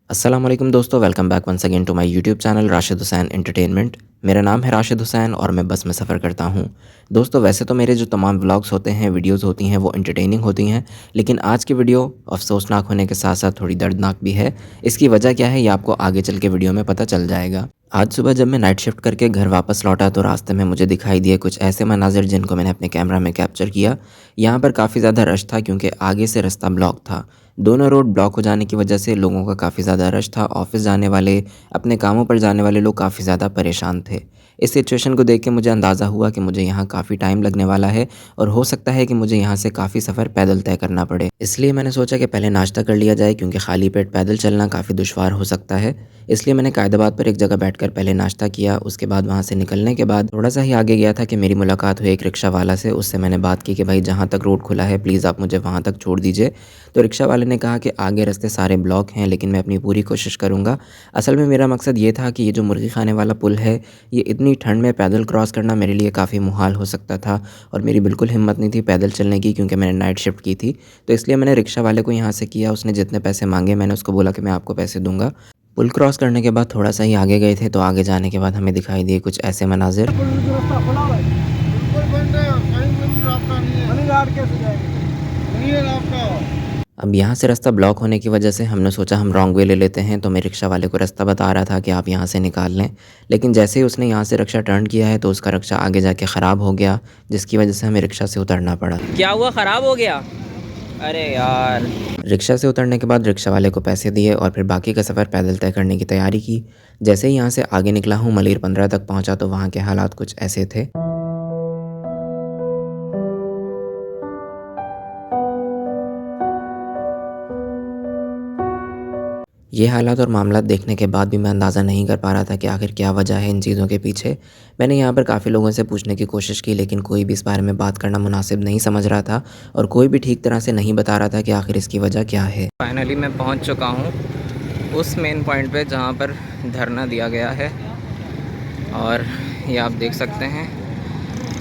अस्सलाम वालेकुम दोस्तों, welcome back once again to my YouTube channel Rashid Hussain entertainment. मेरा नाम है राशिद हुसैन और मैं बस में सफ़र करता हूँ। दोस्तों, वैसे तो मेरे जो तमाम व्लॉग्स होते हैं, वीडियोस होती हैं, वो एंटरटेनिंग होती हैं, लेकिन आज की वीडियो अफसोसनाक होने के साथ साथ थोड़ी दर्दनाक भी है। इसकी वजह क्या है, ये आपको आगे चल के वीडियो में पता चल जाएगा। आज सुबह जब मैं नाइट शिफ्ट करके घर वापस लौटा तो रास्ते में मुझे दिखाई दिए कुछ ऐसे मनाजिर जिनको मैंने अपने कैमरा में कैप्चर किया। यहाँ पर काफ़ी ज़्यादा रश था क्योंकि आगे से रास्ता ब्लॉक था। दोनों रोड ब्लॉक हो जाने की वजह से लोगों का काफ़ी ज़्यादा रश था। ऑफ़िस जाने वाले, अपने कामों पर जाने वाले लोग काफ़ी ज़्यादा परेशान थे। इस सिचुएशन को देख के मुझे अंदाज़ा हुआ कि मुझे यहाँ काफ़ी टाइम लगने वाला है और हो सकता है कि मुझे यहाँ से काफ़ी सफ़र पैदल तय करना पड़े। इसलिए मैंने सोचा कि पहले नाश्ता कर लिया जाए क्योंकि खाली पेट पैदल चलना काफ़ी दुश्वार हो सकता है। इसलिए मैंने कायदाबाद पर एक जगह बैठकर पहले नाश्ता किया। उसके बाद वहाँ से निकलने के बाद थोड़ा सा ही आगे गया था कि मेरी मुलाकात हुई एक रिक्शा वाला से। उससे मैंने बात की कि भाई जहाँ तक रोड खुला है प्लीज़ आप मुझे वहाँ तक छोड़ दीजिए। तो रिक्शा वाले ने कहा कि आगे रास्ते सारे ब्लॉक हैं लेकिन मैं अपनी पूरी कोशिश करूँगा। असल में मेरा मकसद ये था कि ये जो मुर्गी खाने वाला पुल है, ये इतनी ठंड में पैदल क्रॉस करना मेरे लिए काफ़ी मुहाल हो सकता था और मेरी बिल्कुल हिम्मत नहीं थी पैदल चलने की क्योंकि मैंने नाइट शिफ्ट की थी। तो इसलिए मैंने रिक्शा वाले को यहाँ से किया। उसने जितने पैसे मांगे मैंने उसको बोला कि मैं आपको पैसे दूँगा। पुल क्रॉस करने के बाद थोड़ा सा ही आगे गए थे तो आगे जाने के बाद हमें दिखाई दिए कुछ ऐसे मनाजिर। रास्ता खुला हुआ है। बिल्कुल बंद है, कहीं पे भी रास्ता नहीं है। घाट कैसे जाएंगे? नहीं है रास्ता। अब यहाँ से रास्ता ब्लॉक होने की वजह से हमने सोचा हम रॉन्ग वे ले लेते हैं, तो मैं रिक्शा वाले को रास्ता बता रहा था कि आप यहाँ से निकाल लें। लेकिन जैसे ही उसने यहाँ से रिक्शा टर्न किया है तो उसका रिक्शा आगे जाके ख़राब हो गया, जिसकी वजह से हमें रिक्शा से उतरना पड़ा। क्या हुआ, ख़राब हो गया? अरे यार। रिक्शा से उतरने के बाद रिक्शा वाले को पैसे दिए और फिर बाकी का सफ़र पैदल तय करने की तैयारी की। जैसे ही यहाँ से आगे निकला हूँ, मलिर 15 तक पहुँचा तो वहाँ के हालात कुछ ऐसे थे। ये हालात और मामलात देखने के बाद भी मैं अंदाज़ा नहीं कर पा रहा था कि आखिर क्या वजह है इन चीज़ों के पीछे। मैंने यहाँ पर काफ़ी लोगों से पूछने की कोशिश की लेकिन कोई भी इस बारे में बात करना मुनासिब नहीं समझ रहा था और कोई भी ठीक तरह से नहीं बता रहा था कि आखिर इसकी वजह क्या है। फाइनली मैं पहुंच चुका हूं उस मेन पॉइंट पे जहां पर धरना दिया गया है और ये आप देख सकते हैं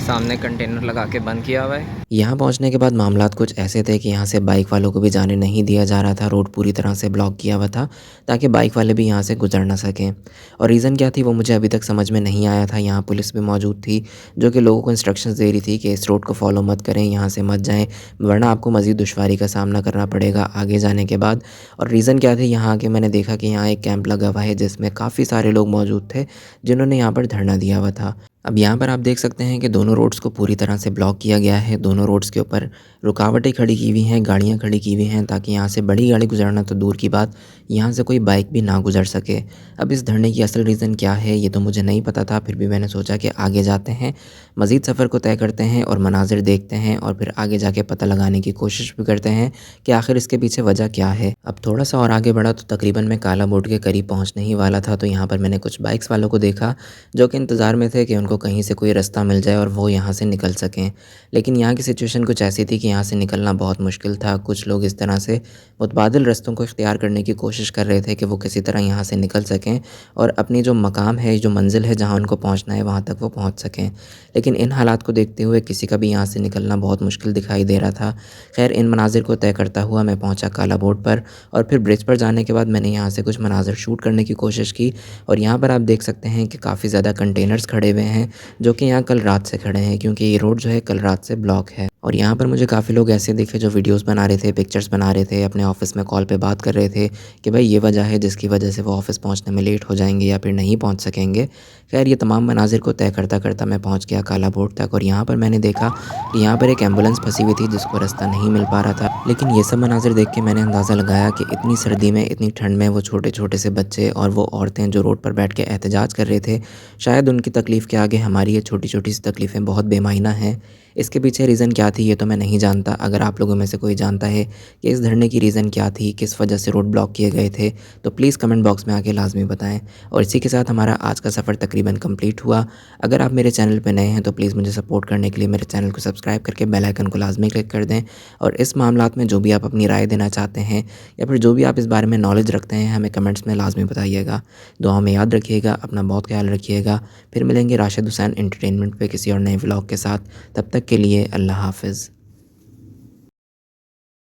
सामने कंटेनर लगा के बंद किया हुआ है। यहाँ पहुँचने के बाद मामलात कुछ ऐसे थे कि यहाँ से बाइक वालों को भी जाने नहीं दिया जा रहा था। रोड पूरी तरह से ब्लॉक किया हुआ था ताकि बाइक वाले भी यहाँ से गुजर ना सकें। और रीज़न क्या थी वो मुझे अभी तक समझ में नहीं आया था। यहाँ पुलिस भी मौजूद थी जो कि लोगों को इंस्ट्रक्शंस दे रही थी कि इस रोड को फॉलो मत करें, यहाँ से मत जाएँ, वरना आपको मज़ीद दुश्वारी का सामना करना पड़ेगा आगे जाने के बाद। और रीज़न क्या थी, यहाँ आके मैंने देखा कि यहाँ एक कैंप लगा हुआ है जिसमें काफ़ी सारे लोग मौजूद थे जिन्होंने यहाँ पर धरना दिया हुआ था। अब यहाँ पर आप देख सकते हैं कि दोनों रोड्स को पूरी तरह से ब्लॉक किया गया है। दोनों रोड्स के ऊपर रुकावटें खड़ी की हुई हैं, गाड़ियाँ खड़ी की हुई हैं ताकि यहाँ से बड़ी गाड़ी गुजरना तो दूर की बात, यहाँ से कोई बाइक भी ना गुजर सके। अब इस धरने की असल रीज़न क्या है ये तो मुझे नहीं पता था, फिर भी मैंने सोचा कि आगे जाते हैं, मज़ीद सफ़र को तय करते हैं और मनाजिर देखते हैं और फिर आगे जाके पता लगाने की कोशिश भी करते हैं कि आखिर इसके पीछे वजह क्या है। अब थोड़ा सा और आगे बढ़ा तो तकरीबन मैं काला बोर्ड के करीब पहुँचने ही वाला था तो यहाँ पर मैंने कुछ बाइक्स वालों को देखा जो कि इंतज़ार में थे कि उनको कहीं से कोई रास्ता मिल जाए और वो यहाँ से निकल सकें। लेकिन यहाँ की सिचुएशन कुछ ऐसी थी कि यहाँ से निकलना बहुत मुश्किल था। कुछ लोग इस तरह से मुतबादिल रास्तों को इख्तियार करने की कोशिश कर रहे थे कि वो किसी तरह यहाँ से निकल सकें और अपनी जो मकाम है, जो मंजिल है जहाँ उनको पहुँचना है वहाँ तक वो पहुँच सकें। लेकिन इन हालात को देखते हुए किसी का भी यहाँ से निकलना बहुत मुश्किल दिखाई दे रहा था। खैर, इन मनाजिर को तय करता हुआ मैं पहुँचा काला बोर्ड पर और फिर ब्रिज पर जाने के बाद मैंने यहाँ से कुछ मनाजिर शूट करने की कोशिश की। और यहाँ पर आप देख सकते हैं कि काफ़ी ज़्यादा कंटेनर्स खड़े हुए हैं जो कि यहाँ कल रात से खड़े हैं क्योंकि ये रोड जो है कल रात से ब्लॉक है। और यहाँ पर मुझे काफ़ी लोग ऐसे दिखे जो वीडियोस बना रहे थे, पिक्चर्स बना रहे थे, अपने ऑफिस में कॉल पे बात कर रहे थे कि भाई ये वजह है जिसकी वजह से वो ऑफिस पहुँचने में लेट हो जाएंगे या फिर नहीं पहुँच सकेंगे। खैर, ये तमाम मनाजिर को तय करता करता मैं पहुँच गया काला बोर्ड तक और यहाँ पर मैंने देखा कि यहाँ पर एक एम्बुलेंस फंसी हुई थी जिसको रास्ता नहीं मिल पा रहा था। लेकिन ये सब मनाजिर देख के मैंने अंदाज़ा लगाया कि इतनी सर्दी में, इतनी ठंड में वो छोटे छोटे से बच्चे और वो औरतें जो रोड पर बैठ के एहतजाज कर रहे थे, शायद उनकी तकलीफ़ के आगे हमारी ये छोटी छोटी सी तकलीफ़ें बहुत बेमायना हैं। इसके पीछे रीज़न क्या थी ये तो मैं नहीं जानता। अगर आप लोगों में से कोई जानता है कि इस धरने की रीज़न क्या थी, किस वजह से रोड ब्लॉक किए गए थे, तो प्लीज़ कमेंट बॉक्स में आके लाजमी बताएं। और इसी के साथ हमारा आज का सफ़र तकरीबन कंप्लीट हुआ। अगर आप मेरे चैनल पे नए हैं तो प्लीज़ मुझे सपोर्ट करने के लिए मेरे चैनल को सब्सक्राइब करके बेल आइकन को लाजमी क्लिक कर दें। और इस मामलात में जो भी आप अपनी राय देना चाहते हैं या फिर जो भी आप इस बारे में नॉलेज रखते हैं, हमें कमेंट्स में लाजमी बताइएगा। दुआओं में याद रखिएगा, अपना बहुत ख्याल रखिएगा। फिर मिलेंगे राशिद हुसैन एंटरटेनमेंट पे किसी और नए व्लॉग के साथ। तब तक के लिए अल्लाह हाफ़िज़।